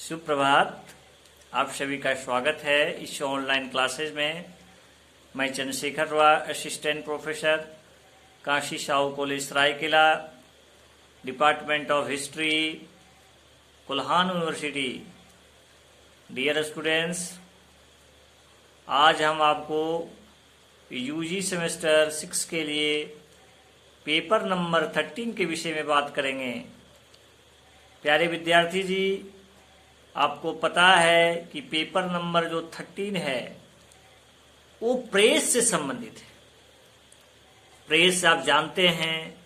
सुप्रभात। आप सभी का स्वागत है इस ऑनलाइन क्लासेज में। मैं Chandrashekhar Roy, assistant professor, Kashi Sahu college Saraikela, department of history, Kolhan university. Dear students, आज हम आपको यूजी सेमेस्टर 6 के लिए पेपर नंबर 13 के विषय में बात करेंगे। प्यारे विद्यार्थी जी, आपको पता है कि पेपर नंबर जो 13 है वो प्रेस से संबंधित है। प्रेस आप जानते हैं,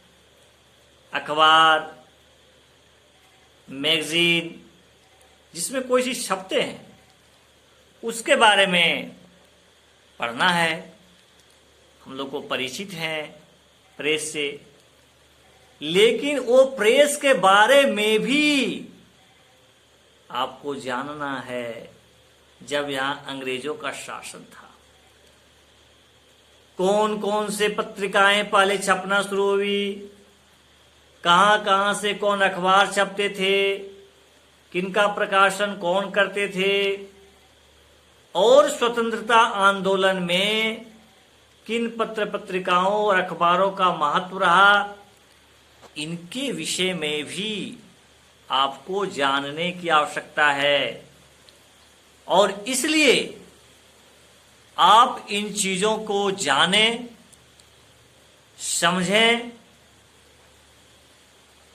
अखबार, मैगजीन, जिसमें कोई चीज छपते हैं उसके बारे में पढ़ना है। हम लोग को परिचित हैं प्रेस से, लेकिन वो प्रेस के बारे में भी आपको जानना है। जब यहां अंग्रेजों का शासन था, कौन कौन से पत्रिकाएं पहले छपना शुरू हुई, कहां कहां से कौन अखबार छपते थे, किनका प्रकाशन कौन करते थे, और स्वतंत्रता आंदोलन में किन पत्र पत्रिकाओं और अखबारों का महत्व रहा, इनके विषय में भी आपको जानने की आवश्यकता है। और इसलिए आप इन चीजों को जानें, समझें।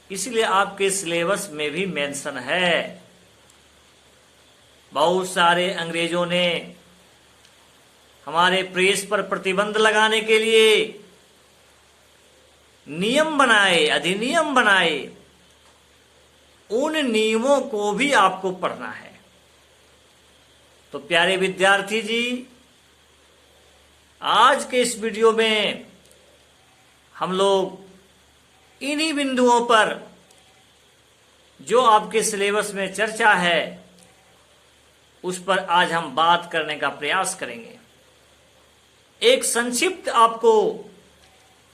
इसलिए आपके सिलेबस में भी मेंशन है। बहुत सारे अंग्रेजों ने हमारे प्रेस पर प्रतिबंध लगाने के लिए नियम बनाए, अधिनियम बनाए। उन नियमों को भी आपको पढ़ना है। तो प्यारे विद्यार्थी जी, आज के इस वीडियो में हम लोग इन्हीं बिंदुओं पर जो आपके सिलेबस में चर्चा है उस पर आज हम बात करने का प्रयास करेंगे। एक संक्षिप्त आपको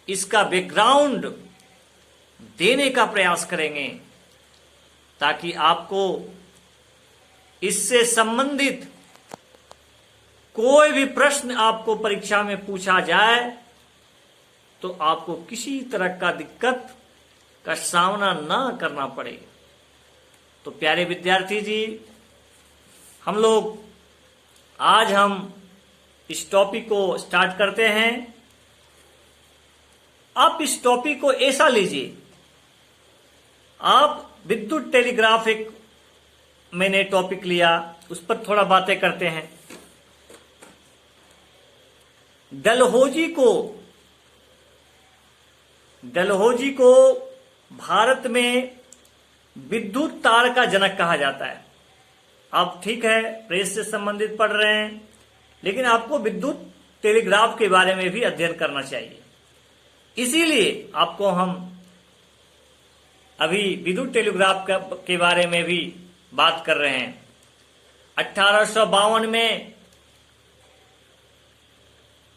इसका बैकग्राउंड देने का प्रयास करेंगे ताकि आपको इससे संबंधित कोई भी प्रश्न आपको परीक्षा में पूछा जाए तो आपको किसी तरह का दिक्कत का सामना ना करना पड़े। तो प्यारे विद्यार्थी जी, आज हम इस टॉपिक को स्टार्ट करते हैं। आप इस टॉपिक को ऐसा लीजिए, आप विद्युत टेलीग्राफिक मैंने टॉपिक लिया, उस पर थोड़ा बातें करते हैं। डलहौजी को भारत में विद्युत तार का जनक कहा जाता है। आप ठीक है, प्रेस से संबंधित पढ़ रहे हैं, लेकिन आपको विद्युत टेलीग्राफ के बारे में भी अध्ययन करना चाहिए। इसीलिए आपको हम अभी विद्युत टेलीग्राफ के बारे में भी बात कर रहे हैं। 1852 में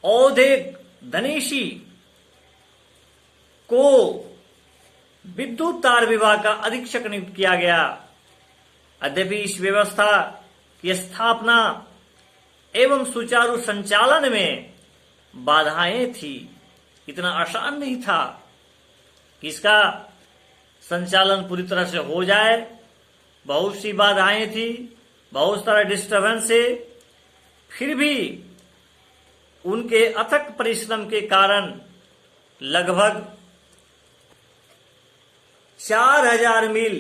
औद्योगिक धनेशी को विद्युत तार विभाग का अधीक्षक नियुक्त किया गया। यद्यपि इस व्यवस्था की स्थापना एवं सुचारू संचालन में बाधाएं थी। इतना आसान नहीं था कि इसका संचालन पूरी तरह से हो जाए। बहुत सी बाधाएं थी, बहुत सारा डिस्टर्बेंस है। फिर भी उनके अथक परिश्रम के कारण लगभग 4000 मील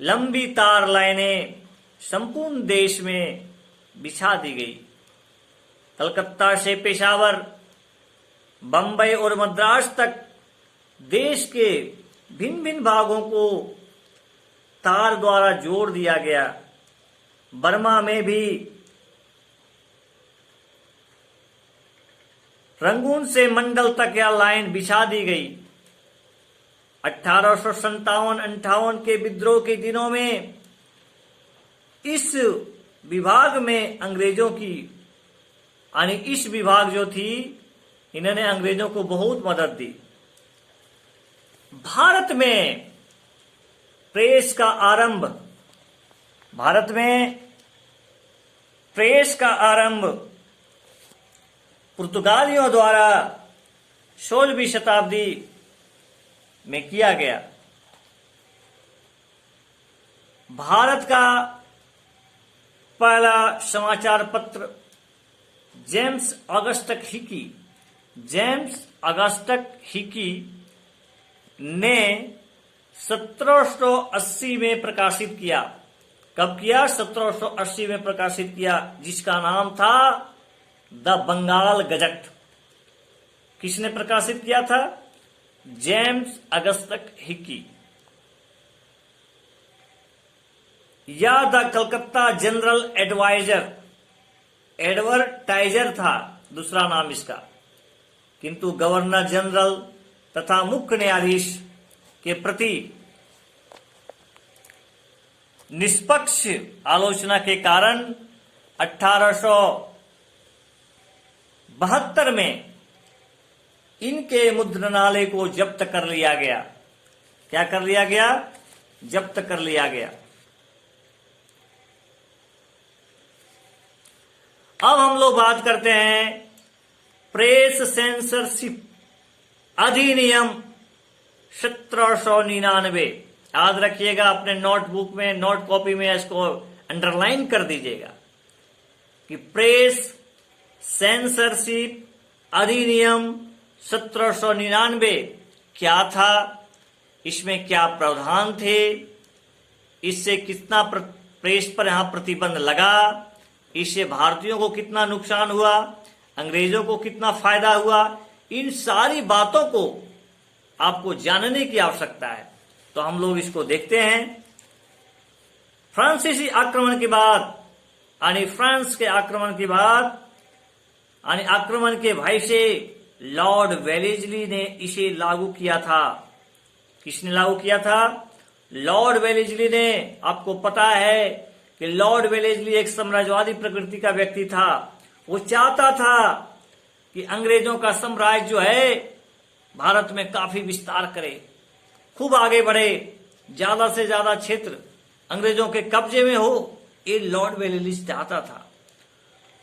लंबी तार लाइनें संपूर्ण देश में बिछा दी गई। कलकत्ता से पेशावर, बंबई और मद्रास तक देश के भिन्न भिन्न भागों को तार द्वारा जोड़ दिया गया। बर्मा में भी रंगून से मंडल तक यह लाइन बिछा दी गई। 1857-58 के विद्रोह के दिनों में इस विभाग में अंग्रेजों की इस विभाग जो थी, इन्होंने अंग्रेजों को बहुत मदद दी। भारत में प्रेस का आरंभ भारत में प्रेस का आरंभ पुर्तगालियों द्वारा 16वीं शताब्दी में किया गया। भारत का पहला समाचार पत्र जेम्स ऑगस्टस हिकी ने 1780 में प्रकाशित किया। कब किया? 1780 में प्रकाशित किया, जिसका नाम था द बंगाल गजट। किसने प्रकाशित किया था? James Augustus Hicky. या द कलकत्ता जनरल एडवर्टाइजर था दूसरा नाम इसका, किंतु गवर्नर जनरल तथा मुख्य न्यायाधीश के प्रति निष्पक्ष आलोचना के कारण 1872 में इनके मुद्रणालय को जब्त कर लिया गया। क्या कर लिया गया? जब्त कर लिया गया। अब हम लोग बात करते हैं प्रेस सेंसरशिप अधिनियम 1799। याद रखिएगा, अपने नोटबुक में, नोट कॉपी में इसको अंडरलाइन कर दीजिएगा कि प्रेस सेंसरशिप अधिनियम 1799 क्या था, इसमें क्या प्रावधान थे, इससे कितना प्रेस पर यहां प्रतिबंध लगा, इससे भारतीयों को कितना नुकसान हुआ, अंग्रेजों को कितना फायदा हुआ, इन सारी बातों को आपको जानने की आवश्यकता है। तो हम लोग इसको देखते हैं। फ्रांसीसी आक्रमण के बाद, यानी फ्रांस के आक्रमण के बाद, यानी आक्रमण के भय से लॉर्ड वेलेस्ली ने इसे लागू किया था। किसने लागू किया था? लॉर्ड वेलेस्ली ने। आपको पता है कि लॉर्ड वेलेस्ली एक साम्राज्यवादी प्रकृति का व्यक्ति था। वो चाहता था कि अंग्रेजों का साम्राज्य जो है भारत में काफी विस्तार करे, खूब आगे बढ़े, ज्यादा से ज्यादा क्षेत्र अंग्रेजों के कब्जे में हो। ये लॉर्ड वेलेस्ली चाहता था।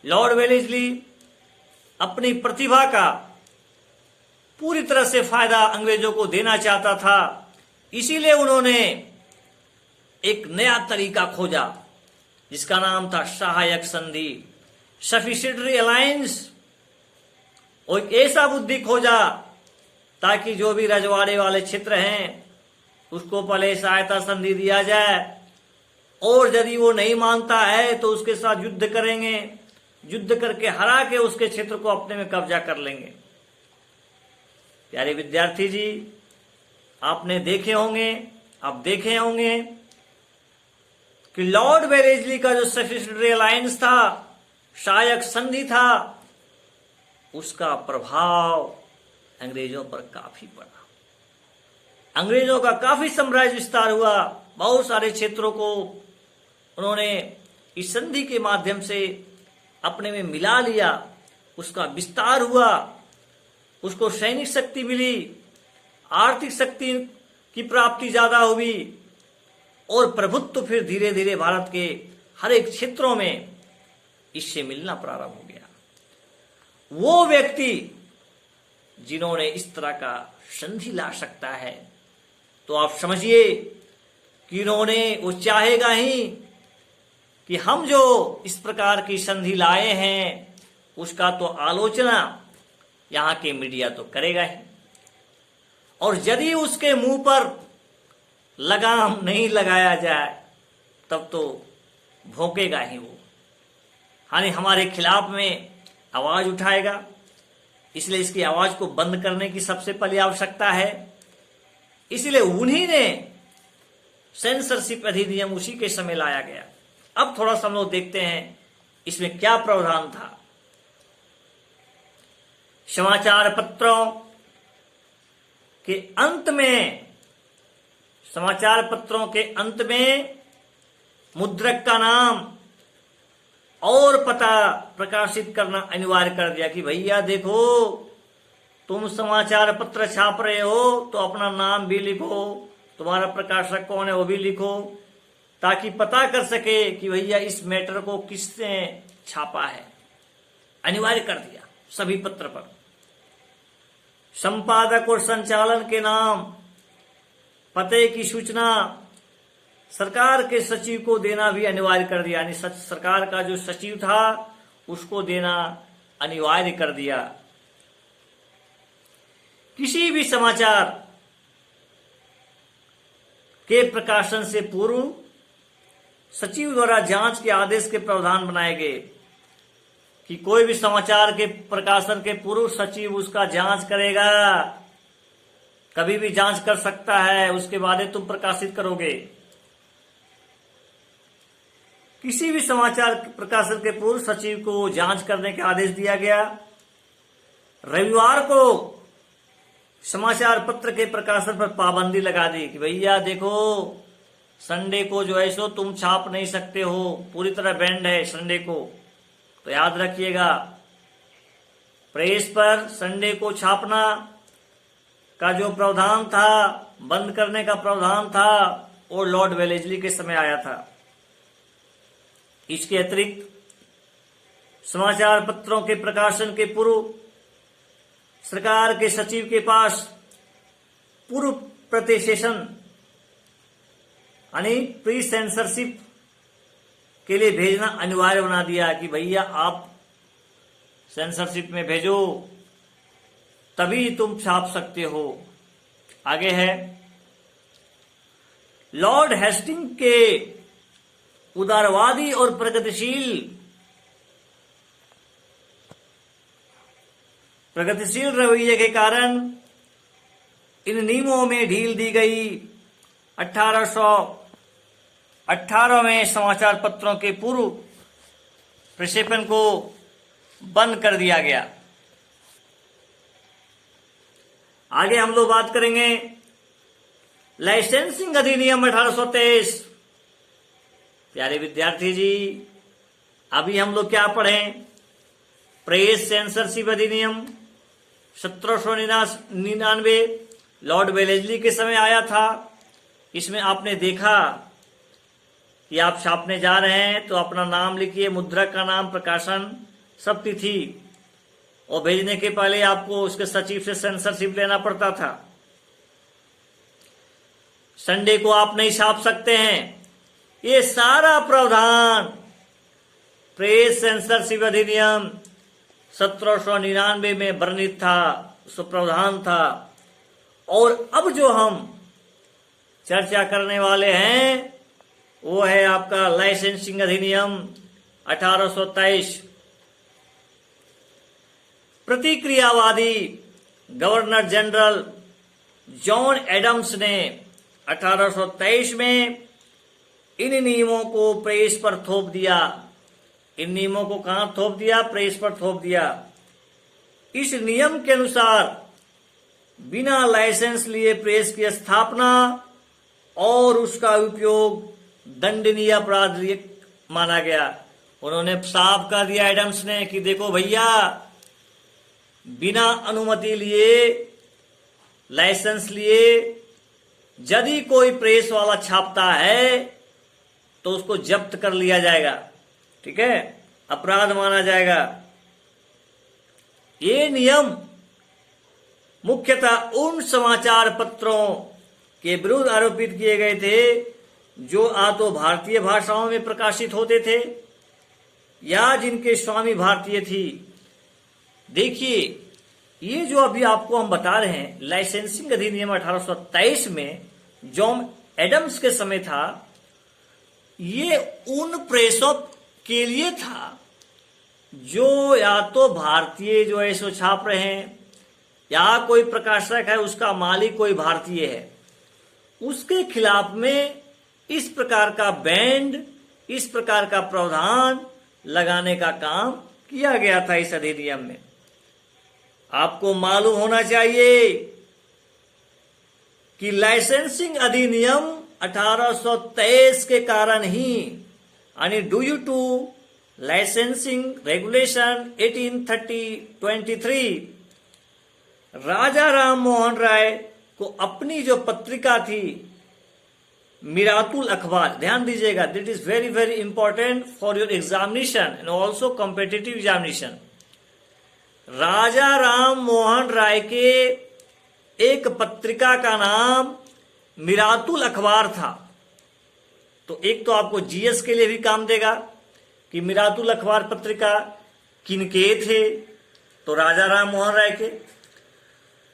लॉर्ड वेलेस्ली अपनी प्रतिभा का पूरी तरह से फायदा अंग्रेजों को देना चाहता था। इसीलिए उन्होंने एक नया तरीका खोजा जिसका नाम था सहायक संधि, सफिशिएंटरी अलायंस। और ऐसा बुद्धि खोजा ताकि जो भी रजवाड़े वाले क्षेत्र हैं उसको पहले सहायता संधि दिया जाए, और यदि वो नहीं मानता है तो उसके साथ युद्ध करेंगे, युद्ध करके हरा के उसके क्षेत्र को अपने में कब्जा कर लेंगे। प्यारे विद्यार्थी जी, आपने देखे होंगे, आप देखे होंगे कि लॉर्ड वेलेस्ली का जो सफिशिएंटरी अलायंस था, सहायक संधि था, उसका प्रभाव अंग्रेजों पर काफी पड़ा। अंग्रेजों का काफी साम्राज्य विस्तार हुआ। बहुत सारे क्षेत्रों को उन्होंने इस संधि के माध्यम से अपने में मिला लिया। उसका विस्तार हुआ, उसको सैनिक शक्ति मिली, आर्थिक शक्ति की प्राप्ति ज्यादा हुई, और प्रभुत्व फिर धीरे धीरे भारत के हर एक क्षेत्रों में इससे मिलना प्रारंभ हो गया। वो व्यक्ति जिन्होंने इस तरह का संधि ला सकता है, तो आप समझिए कि उन्होंने, वो चाहेगा ही कि हम जो इस प्रकार की संधि लाए हैं उसका तो आलोचना यहाँ के मीडिया तो करेगा ही, और यदि उसके मुंह पर लगाम नहीं लगाया जाए तब तो भौंकेगा ही वो, यानी हमारे खिलाफ में आवाज उठाएगा। इसलिए इसकी आवाज को बंद करने की सबसे पहली आवश्यकता है। इसलिए उन्हीं ने सेंसरशिप अधिनियम उसी के समय लाया गया। अब थोड़ा सा हम लोग देखते हैं इसमें क्या प्रावधान था। समाचार पत्रों के अंत में, समाचार पत्रों के अंत में मुद्रक का नाम और पता प्रकाशित करना अनिवार्य कर दिया कि भैया देखो, तुम समाचार पत्र छाप रहे हो तो अपना नाम भी लिखो, तुम्हारा प्रकाशक कौन है वो भी लिखो, ताकि पता कर सके कि भैया इस मैटर को किसने छापा है। अनिवार्य कर दिया सभी पत्र पर। संपादक और संचालन के नाम, पते की सूचना सरकार के सचिव को देना भी अनिवार्य कर दिया, यानी सरकार का जो सचिव था उसको देना अनिवार्य कर दिया। किसी भी समाचार के प्रकाशन से पूर्व सचिव द्वारा जांच के आदेश के प्रावधान बनाए गए कि कोई भी समाचार के प्रकाशन के पूर्व सचिव उसका जांच करेगा, कभी भी जांच कर सकता है, उसके बाद ही तुम प्रकाशित करोगे। किसी भी समाचार प्रकाशन के पूर्व सचिव को जांच करने का आदेश दिया गया। रविवार को समाचार पत्र के प्रकाशन पर पाबंदी लगा दी कि भैया देखो संडे को जो है सो तुम छाप नहीं सकते हो, पूरी तरह बैंड है संडे को। तो याद रखिएगा, प्रेस पर संडे को छापना का जो प्रावधान था, बंद करने का प्रावधान था, वो लॉर्ड वेलेस्ली के समय आया था। इसके अतिरिक्त समाचार पत्रों के प्रकाशन के पूर्व सरकार के सचिव के पास पूर्व प्रतिशेषण यानी प्री सेंसरशिप के लिए भेजना अनिवार्य बना दिया कि भैया आप सेंसरशिप में भेजो तभी तुम छाप सकते हो। आगे है, लॉर्ड हेस्टिंग के उदारवादी और प्रगतिशील रवैये के कारण इन नियमों में ढील दी गई। 1818 में समाचार पत्रों के पूर्व प्रक्षेपण को बंद कर दिया गया। आगे हम लोग बात करेंगे लाइसेंसिंग अधिनियम 1823। प्यारे विद्यार्थी जी, अभी हम लोग क्या पढ़ें? प्रेस सेंसरशिप अधिनियम 1799 लॉर्ड वेलेस्ली के समय आया था। इसमें आपने देखा कि आप छापने जा रहे हैं तो अपना नाम लिखिए, मुद्रक का नाम, प्रकाशन, सब तिथि, और भेजने के पहले आपको उसके सचिव से सेंसरशिप लेना पड़ता था। संडे को आप नहीं छाप सकते हैं। ये सारा प्रावधान प्रेस सेंसरशिप अधिनियम 1799 में वर्णित था, उसका प्रावधान था। और अब जो हम चर्चा करने वाले हैं वो है आपका लाइसेंसिंग अधिनियम 1823। प्रतिक्रियावादी गवर्नर जनरल जॉन एडम्स ने 1823 में इन नियमों को प्रेस पर थोप दिया। इन नियमों को कहां थोप दिया? प्रेस पर थोप दिया। इस नियम के अनुसार बिना लाइसेंस लिए प्रेस की स्थापना और उसका उपयोग दंडनीय अपराध माना गया। उन्होंने साफ कर दिया एडम्स ने कि देखो भैया, बिना अनुमति लिए, लाइसेंस लिए यदि कोई प्रेस वाला छापता है तो उसको जब्त कर लिया जाएगा, ठीक है, अपराध माना जाएगा। ये नियम मुख्यतः उन समाचार पत्रों के विरुद्ध आरोपित किए गए थे जो आ तो भारतीय भाषाओं में प्रकाशित होते थे या जिनके स्वामी भारतीय थी। देखिए, ये जो अभी आपको हम बता रहे हैं लाइसेंसिंग अधिनियम 1823 में जॉन एडम्स के समय था, ये उन प्रेसों के लिए था जो या तो भारतीय जो है सो छाप रहे हैं या कोई प्रकाशक है उसका मालिक कोई भारतीय है, उसके खिलाफ में इस प्रकार का बैंड, इस प्रकार का प्रावधान लगाने का काम किया गया था इस अधिनियम में। आपको मालूम होना चाहिए कि लाइसेंसिंग अधिनियम 1823 के कारण ही, यानी due to licensing regulation 1830-23, Raja Ram Mohan Roy को अपनी जो पत्रिका थी मिरातुल अखबार, ध्यान दीजिएगा, that is very very important for your examination and also competitive examination. Raja Ram Mohan Roy के एक पत्रिका का नाम मिरातुल अखबार था। तो एक तो आपको जीएस के लिए भी काम देगा कि मिरातुल अखबार पत्रिका किनके थे, तो राजा राम मोहन राय के।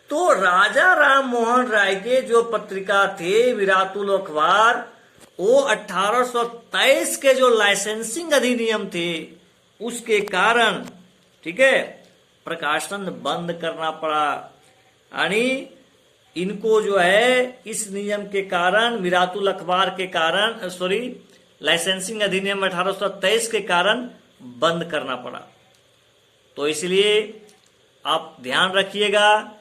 तो राजा राम मोहन राय के जो पत्रिका थे मिरातुल अखबार, वो 1823 के जो लाइसेंसिंग अधिनियम थे उसके कारण, ठीक है, प्रकाशन बंद करना पड़ा। यानी इनको जो है इस नियम के कारण, मिरातुल अखबार के कारण, लाइसेंसिंग अधिनियम 1823 के कारण बंद करना पड़ा। तो इसलिए आप ध्यान रखिएगा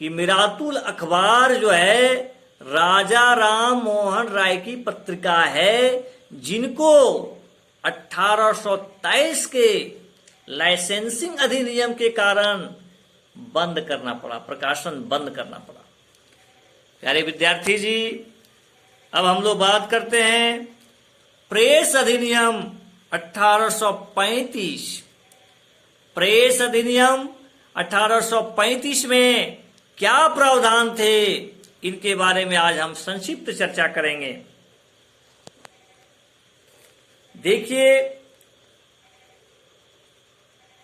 कि मिरातुल अखबार जो है राजा राम मोहन राय की पत्रिका है, जिनको 1823 के लाइसेंसिंग अधिनियम के कारण बंद करना पड़ा, प्रकाशन बंद करना पड़ा। प्यारे विद्यार्थी जी, अब हम लोग बात करते हैं प्रेस अधिनियम 1835। प्रेस अधिनियम 1835 में क्या प्रावधान थे, इनके बारे में आज हम संक्षिप्त चर्चा करेंगे। देखिए,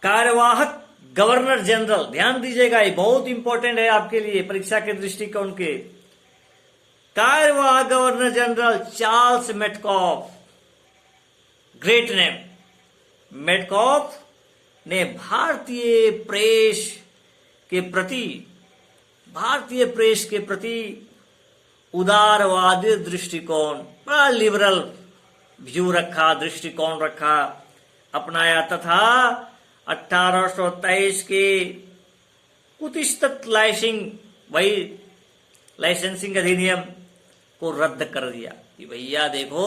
कार्यवाहक गवर्नर जनरल, ध्यान दीजिएगा, ये बहुत इंपॉर्टेंट है आपके लिए परीक्षा के दृष्टिकोण के। कार्यवाहक governor general Charles Metcalfe, great name, Metcalfe ने भारतीय प्रेस के प्रति उदारवादी दृष्टिकोण, बड़ा लिबरल व्यू रखा, दृष्टिकोण रखा, अपनाया तथा 1823 के कुतिष्ठित लाइसेंसिंग अधिनियम को रद्द कर दिया कि भैया देखो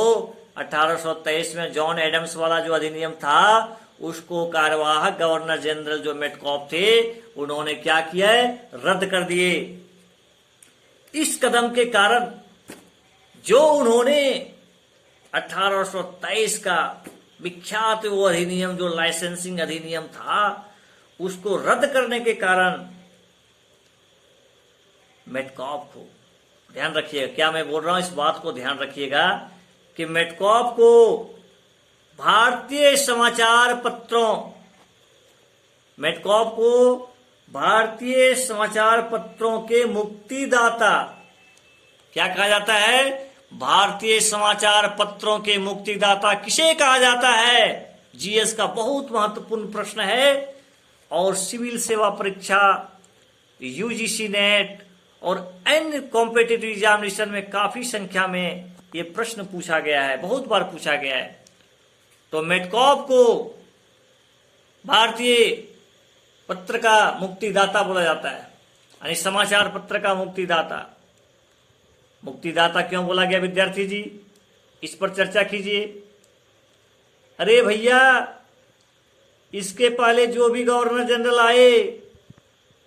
1823 में जॉन एडम्स वाला जो अधिनियम था उसको कार्यवाहक गवर्नर जनरल जो मेटकॉफ थे उन्होंने क्या किया है, रद्द कर दिए। इस कदम के कारण जो उन्होंने 1823 का विख्यात वो अधिनियम जो लाइसेंसिंग अधिनियम था उसको रद्द करने के कारण मेटकॉफ को, ध्यान रखिएगा क्या मैं बोल रहा हूं, इस बात को ध्यान रखिएगा कि मेटकॉफ को भारतीय समाचार पत्रों के मुक्तिदाता, क्या कहा जाता है, भारतीय समाचार पत्रों के मुक्तिदाता किसे कहा जाता है? जीएस का बहुत महत्वपूर्ण प्रश्न है और सिविल सेवा परीक्षा, यूजीसी नेट और अन्य कॉम्पिटिटिव एग्जामिनेशन में काफी संख्या में ये प्रश्न पूछा गया है, बहुत बार पूछा गया है। तो मेटकॉफ को भारतीय पत्र का मुक्तिदाता बोला जाता है, यानी समाचार पत्र का मुक्तिदाता। मुक्तिदाता क्यों बोला गया विद्यार्थी जी, इस पर चर्चा कीजिए। अरे भैया, इसके पहले जो भी गवर्नर जनरल आए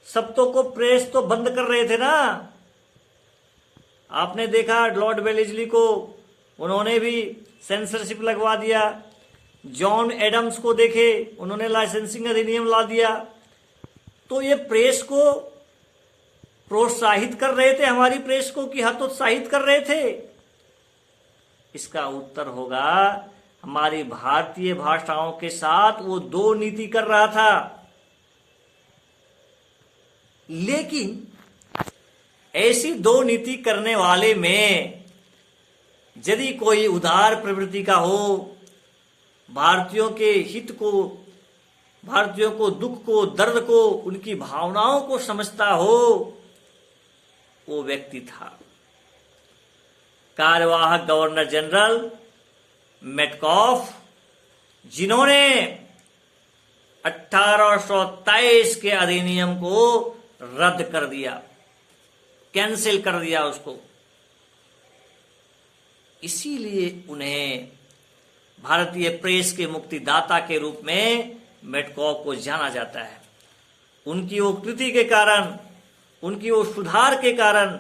सब तो को प्रेस तो बंद कर रहे थे ना। आपने देखा लॉर्ड वेलेस्ली को, उन्होंने भी सेंसरशिप लगवा दिया। जॉन एडम्स को देखे, उन्होंने लाइसेंसिंग अधिनियम ला दिया। तो ये प्रेस को प्रोत्साहित कर रहे थे, हमारी प्रेस को, कि हतोत्साहित कर रहे थे? इसका उत्तर होगा हमारी भारतीय भाषाओं के साथ वो दो नीति कर रहा था। लेकिन ऐसी दो नीति करने वाले में यदि कोई उदार प्रवृत्ति का हो, भारतीयों के हित को, भारतीयों को दुख को, दर्द को, उनकी भावनाओं को समझता हो, वो व्यक्ति था कार्यवाहक गवर्नर जनरल मेटकॉफ, जिन्होंने 1823 के अधिनियम को रद्द कर दिया, कैंसिल कर दिया उसको। इसीलिए उन्हें भारतीय प्रेस के मुक्तिदाता के रूप में मेटकॉफ को जाना जाता है। उनकी वो कृति के कारण, उनकी वो सुधार के कारण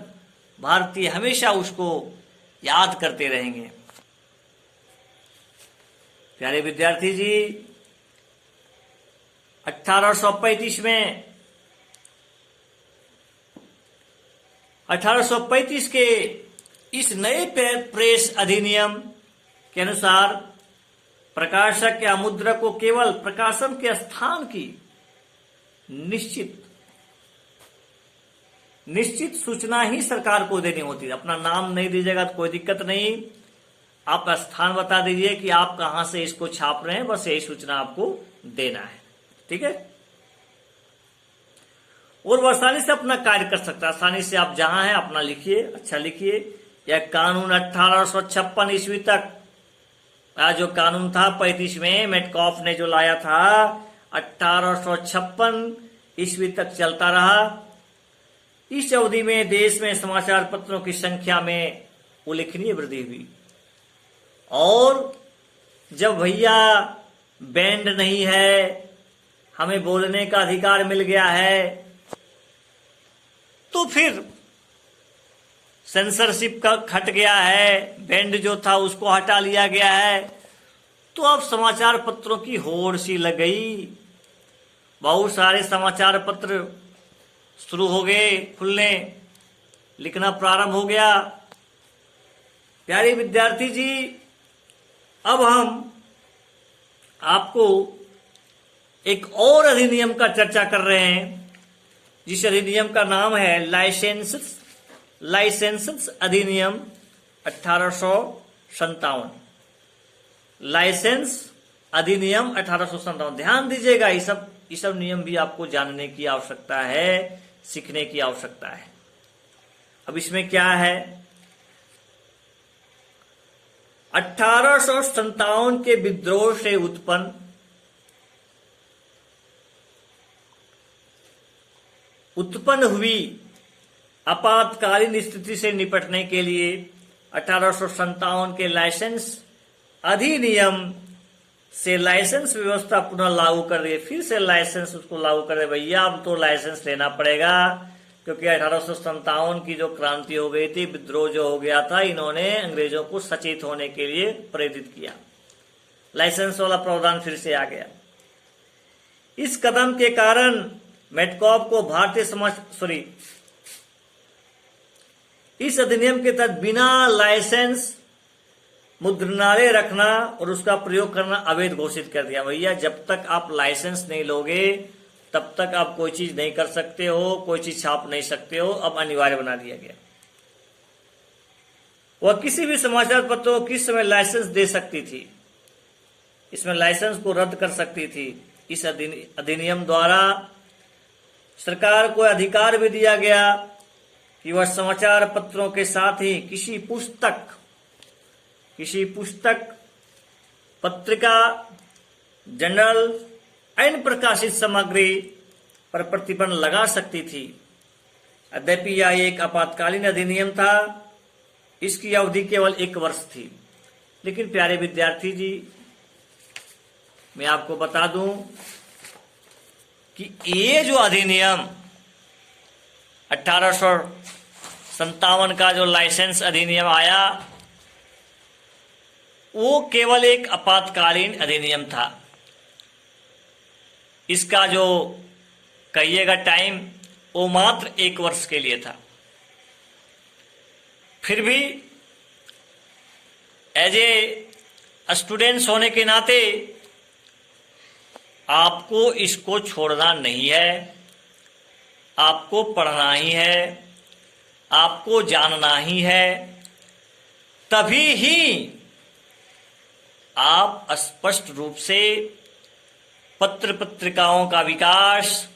भारतीय हमेशा उसको याद करते रहेंगे। प्यारे विद्यार्थी जी, 1835 में 1835 के इस नए प्रेस अधिनियम के अनुसार प्रकाशक या मुद्रक को केवल प्रकाशन के स्थान की निश्चित सूचना ही सरकार को देनी होती है। अपना नाम नहीं दीजिएगा तो कोई दिक्कत नहीं, आप स्थान बता दीजिए कि आप कहां से इसको छाप रहे हैं, बस यही सूचना आपको देना है। ठीक है, और वो आसानी से अपना कार्य कर सकता है। आसानी से आप जहां हैं अपना लिखिए, अच्छा लिखिए। यह कानून 1856 ईस्वी तक, जो कानून था 35 में मेटकॉफ ने जो लाया था, 1856 ईस्वी तक चलता रहा। इस अवधि में देश में समाचार पत्रों की संख्या में उल्लेखनीय वृद्धि हुई। और जब भैया बैंड नहीं है, हमें बोलने का अधिकार मिल गया है, तो फिर सेंसरशिप का हट गया है, बैंड जो था उसको हटा लिया गया है, तो अब समाचार पत्रों की होड़ सी लग गई। बहुत सारे समाचार पत्र शुरू हो गए खुलने, लिखना प्रारंभ हो गया। प्यारे विद्यार्थी जी, अब हम आपको एक और अधिनियम का चर्चा कर रहे हैं, जिस अधिनियम का नाम है लाइसेंस अधिनियम 1857। लाइसेंस अधिनियम 1857, ध्यान दीजिएगा, ये सब नियम भी आपको जानने की आवश्यकता है, सीखने की आवश्यकता है। अब इसमें क्या है, 1857 के विद्रोह से उत्पन्न हुई आपातकालीन स्थिति से निपटने के लिए 1857 के लाइसेंस अधिनियम से लाइसेंस व्यवस्था पुनः लागू कर दिए। फिर से लाइसेंस उसको लागू कर दे, भैया अब तो लाइसेंस लेना पड़ेगा, क्योंकि 1857 की जो क्रांति हो गई थी, विद्रोह जो हो गया था, इन्होंने अंग्रेजों को सचेत होने के लिए प्रेरित किया। लाइसेंस वाला प्रावधान फिर से आ गया। इस कदम के कारण मेटकॉफ को इस अधिनियम के तहत बिना लाइसेंस मुद्रणालय रखना और उसका प्रयोग करना अवैध घोषित कर दिया। भैया जब तक आप लाइसेंस नहीं लोगे तब तक आप कोई चीज नहीं कर सकते हो, कोई चीज छाप नहीं सकते हो, अब अनिवार्य बना दिया गया। वह किसी भी समाचार पत्र को किस समय लाइसेंस दे सकती थी, इसमें लाइसेंस को रद्द कर सकती थी। इस अधिनियम द्वारा सरकार को अधिकार भी दिया गया कि वह समाचार पत्रों के साथ ही किसी पुस्तक, पत्रिका, जर्नल, अन्य प्रकाशित सामग्री पर प्रतिबंध लगा सकती थी। यद्यपि यह एक आपातकालीन अधिनियम था, इसकी अवधि केवल 1 वर्ष थी। लेकिन प्यारे विद्यार्थी जी, मैं आपको बता दूं कि ये जो अधिनियम 1857 का जो लाइसेंस अधिनियम आया, वो केवल एक आपातकालीन अधिनियम था। इसका जो कहिएगा टाइम, वो मात्र 1 वर्ष के लिए था। फिर भी एज ए स्टूडेंट्स होने के नाते आपको इसको छोड़ना नहीं है, आपको पढ़ना ही है, आपको जानना ही है। तभी ही आप स्पष्ट रूप से पत्र पत्रिकाओं का विकास,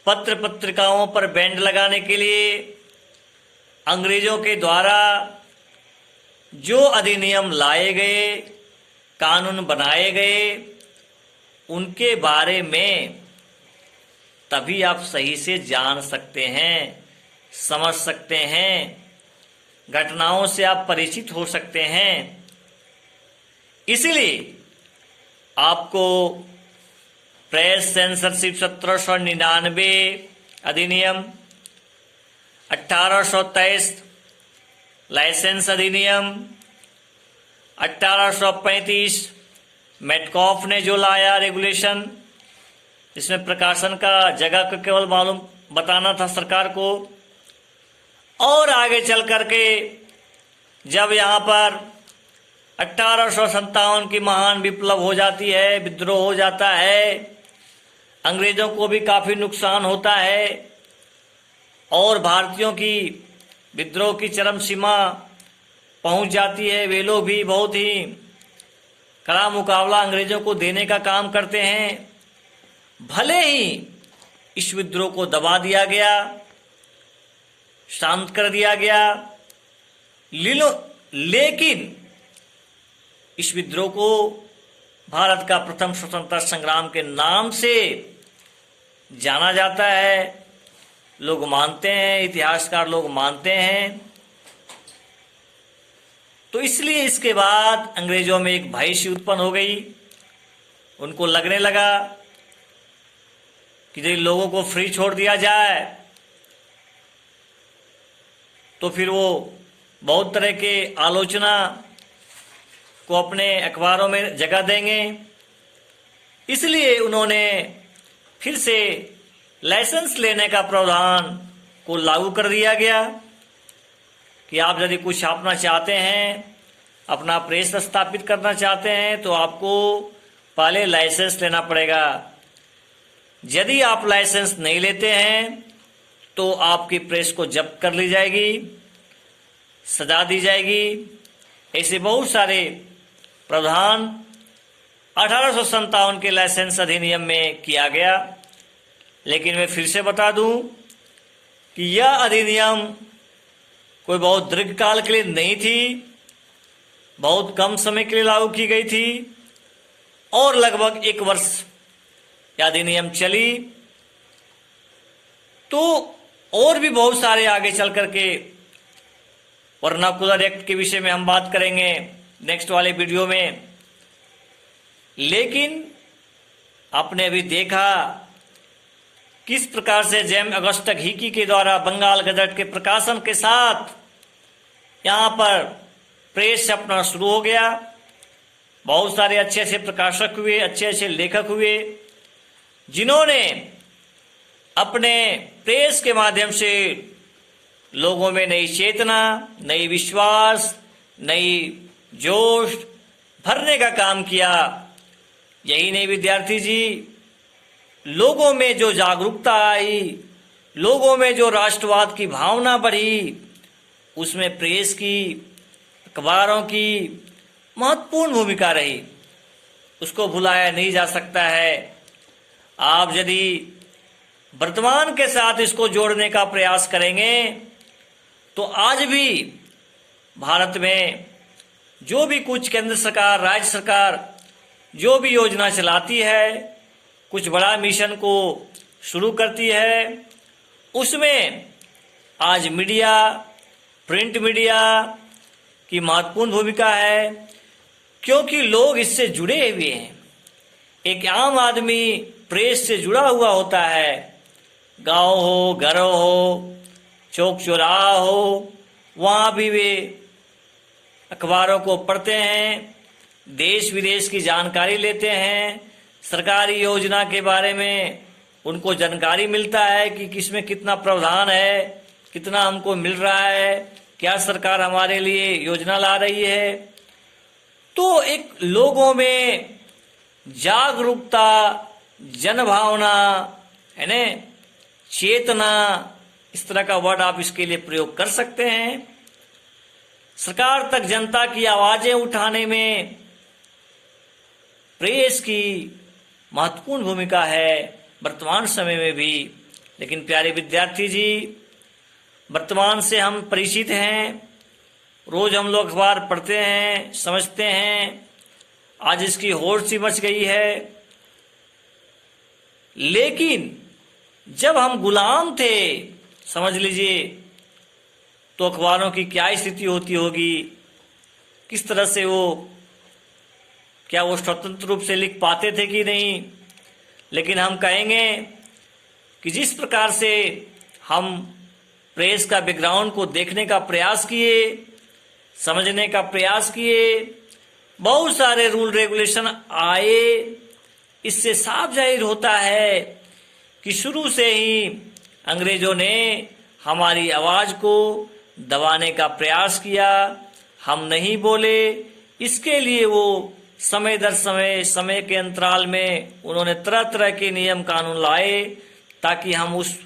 पत्र पत्रिकाओं पर बैन लगाने के लिए अंग्रेजों के द्वारा जो अधिनियम लाए गए, कानून बनाए गए, उनके बारे में तभी आप सही से जान सकते हैं, समझ सकते हैं, घटनाओं से आप परिचित हो सकते हैं। इसलिए आपको प्रेस सेंसरशिप 1799 अधिनियम, 1823 लाइसेंस अधिनियम 1835 मेटकॉफ ने जो लाया रेगुलेशन, इसमें प्रकाशन का जगह को केवल मालूम बताना था सरकार को। और आगे चल करके जब यहाँ पर 1857 की महान विप्लव हो जाती है, विद्रोह हो जाता है, अंग्रेजों को भी काफी नुकसान होता है और भारतीयों की विद्रोह की चरम सीमा पहुंच जाती है। वे लोग भी बहुत ही कड़ा मुकाबला अंग्रेजों को देने का काम करते हैं। भले ही इस विद्रोह को दबा दिया गया, शांत कर दिया गया, लेकिन इस विद्रोह को भारत का प्रथम स्वतंत्रता संग्राम के नाम से जाना जाता है। लोग मानते हैं, इतिहासकार लोग मानते हैं। तो इसलिए इसके बाद अंग्रेजों में एक भय सी उत्पन्न हो गई। उनको लगने लगा कि यदि लोगों को फ्री छोड़ दिया जाए तो फिर वो बहुत तरह के आलोचना को अपने अखबारों में जगह देंगे। इसलिए उन्होंने फिर से लाइसेंस लेने का प्रावधान को लागू कर दिया गया कि आप यदि कुछ छापना चाहते हैं, अपना प्रेस स्थापित करना चाहते हैं, तो आपको पहले लाइसेंस लेना पड़ेगा। यदि आप लाइसेंस नहीं लेते हैं तो आपकी प्रेस को जब्त कर ली जाएगी, सजा दी जाएगी। ऐसे बहुत सारे प्रावधान 1857 के लाइसेंस अधिनियम में किया गया। लेकिन मैं फिर से बता दूं कि यह अधिनियम कोई बहुत दीर्घकाल के लिए नहीं थी, बहुत कम समय के लिए लागू की गई थी और लगभग 1 वर्ष यह अधिनियम चली। तो और भी बहुत सारे आगे चल करके वर्नाकुलर एक्ट के विषय में हम बात करेंगे नेक्स्ट वाले वीडियो में। लेकिन आपने अभी देखा किस प्रकार से जेम्स ऑगस्टस हिकी के द्वारा बंगाल गजट के प्रकाशन के साथ यहाँ पर प्रेस छपना शुरू हो गया। बहुत सारे अच्छे अच्छे प्रकाशक हुए, अच्छे अच्छे लेखक हुए, जिन्होंने अपने प्रेस के माध्यम से लोगों में नई चेतना, नई विश्वास, नई जोश भरने का काम किया। यही नहीं विद्यार्थी जी, लोगों में जो जागरूकता आई, लोगों में जो राष्ट्रवाद की भावना बढ़ी, उसमें प्रेस की, अखबारों की महत्वपूर्ण भूमिका रही। उसको भुलाया नहीं जा सकता है। आप यदि वर्तमान के साथ इसको जोड़ने का प्रयास करेंगे तो आज भी भारत में जो भी कुछ केंद्र सरकार, राज्य सरकार जो भी योजना चलाती है, कुछ बड़ा मिशन को शुरू करती है, उसमें आज मीडिया, प्रिंट मीडिया की महत्वपूर्ण भूमिका है, क्योंकि लोग इससे जुड़े हुए हैं। एक आम आदमी प्रेस से जुड़ा हुआ होता है। गांव हो, घर हो, चौक चौराहा हो, वहाँ भी वे अखबारों को पढ़ते हैं, देश विदेश की जानकारी लेते हैं, सरकारी योजना के बारे में उनको जानकारी मिलता है कि किसमें कितना प्रावधान है, कितना हमको मिल रहा है, क्या सरकार हमारे लिए योजना ला रही है। तो एक लोगों में जागरूकता, जनभावना है न, चेतना, इस तरह का वर्ड आप इसके लिए प्रयोग कर सकते हैं। सरकार तक जनता की आवाजें उठाने में प्रेस की महत्वपूर्ण भूमिका है वर्तमान समय में भी। लेकिन प्यारे विद्यार्थी जी, वर्तमान से हम परिचित हैं, रोज हम लोग अखबार पढ़ते हैं, समझते हैं, आज इसकी होड़ सी मच गई है। लेकिन जब हम गुलाम थे, समझ लीजिए, तो अखबारों की क्या स्थिति होती होगी, किस तरह से क्या वो स्वतंत्र रूप से लिख पाते थे कि नहीं। लेकिन हम कहेंगे कि जिस प्रकार से हम प्रेस का बैकग्राउंड को देखने का प्रयास किए, समझने का प्रयास किए, बहुत सारे रूल रेगुलेशन आए। इससे साफ जाहिर होता है कि शुरू से ही अंग्रेजों ने हमारी आवाज को दबाने का प्रयास किया, हम नहीं बोले। इसके लिए वो समय दर समय के अंतराल में उन्होंने तरह तरह के नियम कानून लाए ताकि हम उस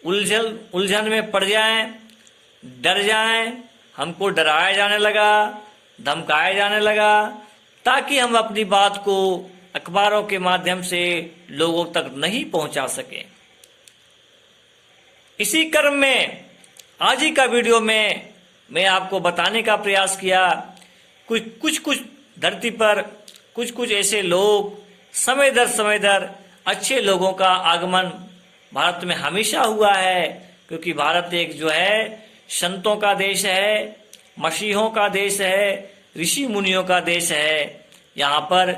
उलझन में पड़ जाएं, डर जाएं। हमको डराया जाने लगा, धमकाया जाने लगा, ताकि हम अपनी बात को अखबारों के माध्यम से लोगों तक नहीं पहुंचा सके। इसी क्रम में आज ही का वीडियो में मैं आपको बताने का प्रयास किया कुछ धरती पर कुछ ऐसे लोग समय दर अच्छे लोगों का आगमन भारत में हमेशा हुआ है, क्योंकि भारत एक जो है संतों का देश है, मसीहों का देश है, ऋषि मुनियों का देश है। यहाँ पर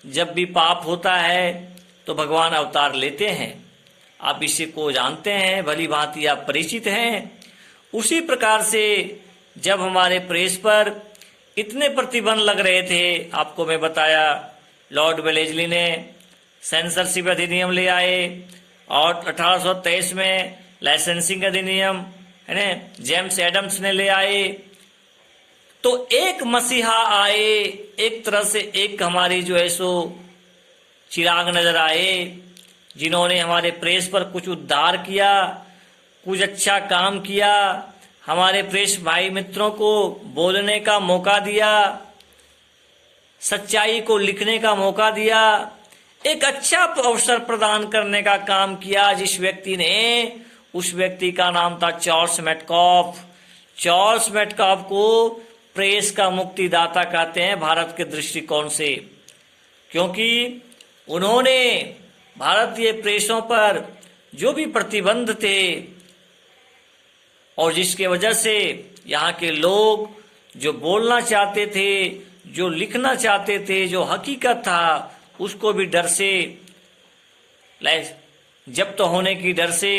जब भी पाप होता है तो भगवान अवतार लेते हैं। आप इसी को जानते हैं, भली भांति आप परिचित हैं। उसी प्रकार से जब हमारे प्रेस पर इतने प्रतिबंध लग रहे थे, आपको मैं बताया लॉर्ड वेलेस्ली ने सेंसरशिप अधिनियम ले आए और 1823 में लाइसेंसिंग अधिनियम है ना जेम्स एडम्स ने ले आए। तो एक मसीहा आए, एक तरह से एक हमारी जो है सो चिराग नजर आए, जिन्होंने हमारे प्रेस पर कुछ उद्धार किया, कुछ अच्छा काम किया, हमारे प्रेस भाई मित्रों को बोलने का मौका दिया, सच्चाई को लिखने का मौका दिया, एक अच्छा अवसर प्रदान करने का काम किया। जिस व्यक्ति ने, उस व्यक्ति का नाम था चार्ल्स मेटकॉफ। चार्ल्स मेटकॉफ को प्रेस का मुक्तिदाता कहते हैं भारत के दृष्टिकोण से, क्योंकि उन्होंने भारतीय प्रेसों पर जो भी प्रतिबंध थे और जिसके वजह से यहाँ के लोग जो बोलना चाहते थे, जो लिखना चाहते थे, जो हकीकत था, उसको भी डर से जब्त होने की डर से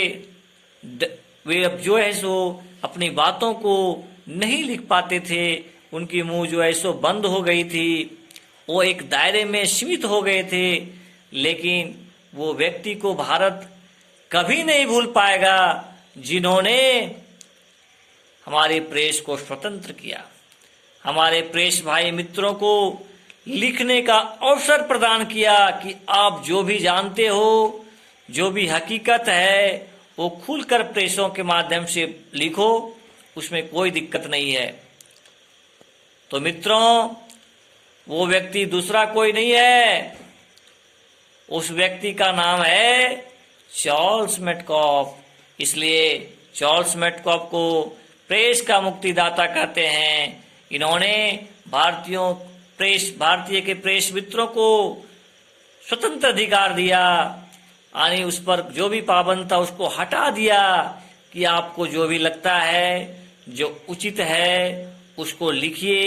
वे अब जो है सो अपनी बातों को नहीं लिख पाते थे। उनकी मुंह जो है सो बंद हो गई थी, वो एक दायरे में सीमित हो गए थे। लेकिन वो व्यक्ति को भारत कभी नहीं भूल पाएगा जिन्होंने हमारे प्रेस को स्वतंत्र किया, हमारे प्रेस भाई मित्रों को लिखने का अवसर प्रदान किया कि आप जो भी जानते हो, जो भी हकीकत है, वो खुलकर प्रेसों के माध्यम से लिखो, उसमें कोई दिक्कत नहीं है। तो मित्रों, वो व्यक्ति दूसरा कोई नहीं है, उस व्यक्ति का नाम है चार्ल्स मेटकॉफ। इसलिए चार्ल्स मेटकॉफ को प्रेस का मुक्तिदाता कहते हैं। इन्होंने भारतीय के प्रेस मित्रों को स्वतंत्र अधिकार दिया, यानी उस पर जो भी पाबंद था उसको हटा दिया कि आपको जो भी लगता है, जो उचित है, उसको लिखिए,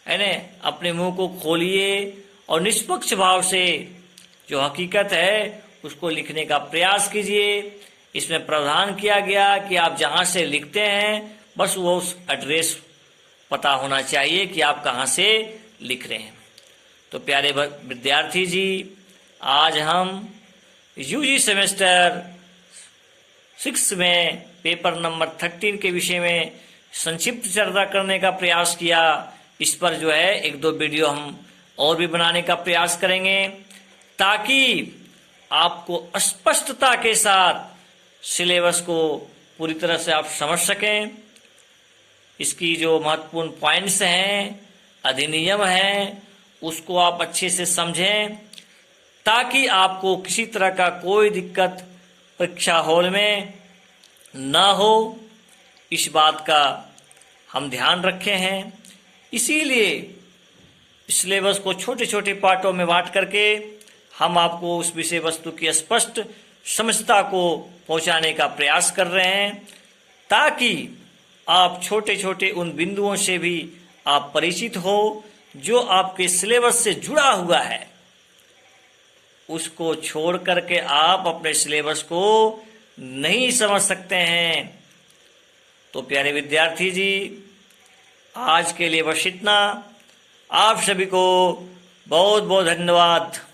है ना, अपने मुंह को खोलिए और निष्पक्ष भाव से जो हकीकत है उसको लिखने का प्रयास कीजिए। इसमें प्रावधान किया गया कि आप जहां से लिखते हैं बस वो उस एड्रेस पता होना चाहिए कि आप कहां से लिख रहे हैं। तो प्यारे विद्यार्थी जी, आज हम यूजी सेमेस्टर 6 में पेपर नंबर 13 के विषय में संक्षिप्त चर्चा करने का प्रयास किया। इस पर जो है 1-2 वीडियो हम और भी बनाने का प्रयास करेंगे, ताकि आपको स्पष्टता के साथ सिलेबस को पूरी तरह से आप समझ सकें। इसकी जो महत्वपूर्ण पॉइंट्स हैं, अधिनियम हैं, उसको आप अच्छे से समझें, ताकि आपको किसी तरह का कोई दिक्कत परीक्षा हॉल में ना हो। इस बात का हम ध्यान रखे हैं। इसीलिए सिलेबस को छोटे छोटे पार्टों में बांट करके हम आपको उस विषय वस्तु की स्पष्ट समझता को पहुंचाने का प्रयास कर रहे हैं, ताकि आप छोटे छोटे उन बिंदुओं से भी आप परिचित हो जो आपके सिलेबस से जुड़ा हुआ है। उसको छोड़ करके आप अपने सिलेबस को नहीं समझ सकते हैं। तो प्यारे विद्यार्थी जी, आज के लिए बस इतना। आप सभी को बहुत बहुत धन्यवाद।